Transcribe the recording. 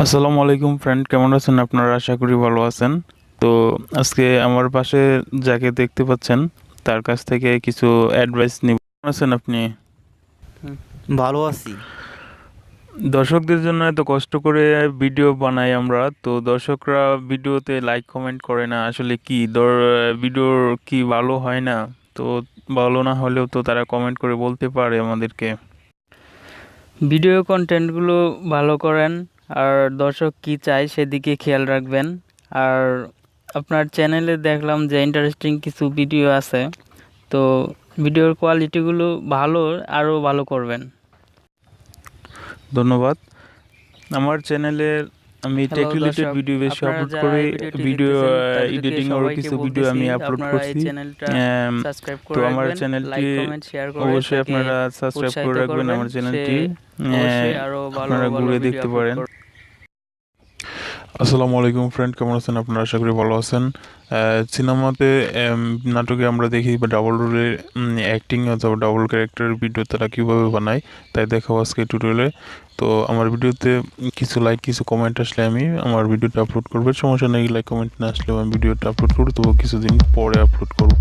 আসসালামু আলাইকুম ফ্রেন্ড, কেমন আছেন আপনারা? আশা করি ভালো আছেন। তো আজকে আমার পাশে যাকে দেখতে পাচ্ছেন তার কাছ থেকে কিছু অ্যাডভাইস নিব। কেমন আছেন আপনি? ভালো আছি। দর্শকদের জন্য এত কষ্ট করে ভিডিও বানাই আমরা, তো দর্শকরা ভিডিওতে লাইক কমেন্ট করে না, আসলে কি ভিডিওর কি ভালো হয় না? তো ভালো না হলেও তো তারা কমেন্ট করে বলতে পারে আমাদেরকে। ভিডিও কন্টেন্টগুলো ভালো করেন, আর দর্শক কি চায় সেদিকে খেয়াল রাখবেন। আর আপনার চ্যানেলে দেখলাম যে ইন্টারেস্টিং কিছু ভিডিও আছে, তো ভিডিওর কোয়ালিটিগুলো ভালো, আরও ভালো করবেন। ধন্যবাদ। আমার চ্যানেলে আমি টেক হ্যালো রিলেটেড দর্শক, ভিডিও বেশি আপনারা আপলোড যারা করি। এই ভিডিওটি ভিডিও দেখতেছেন তাদেরকে এডিটিং এরও সবাইকে কিছু ভিডিও বলতেছি আমি আপলোড আপনারা এই করছি। চ্যানেলটা সাবস্ক্রাইব তো করে আমার রাখবেন, চ্যানেলটি লাইক কমেন্ট শেয়ার করে অবশ্যই তাকে আপনারা সাবস্ক্রাইব করে উৎসাহিত রাখবেন। করবেন, আমার সে চ্যানেলটি অবশ্যই আরও ভালো আপনারা ভালো ঘুরে ভিডিও দেখতে আপলোড পারেন। করবে। আসসালামু আলাইকুম ফ্রেন্ড, কেমন আছেন আপনারা? আশা করি ভালো আছেন। সিনেমাতে নাটকে আমরা দেখি বা ডাবল রোলের অ্যাক্টিং অথবা ডাবল ক্যারেক্টারের ভিডিও তারা কীভাবে বানায় তাই দেখাবো আজকে টিউটোরিয়ালে। তো আমার ভিডিওতে কিছু লাইক কিছু কমেন্ট আসলে আমি আমার ভিডিওটা আপলোড করবো, সমস্যা নেই। লাইক কমেন্ট না আসলেও আমি ভিডিওটা আপলোড করবো, তবু কিছুদিন পরে আপলোড করবো।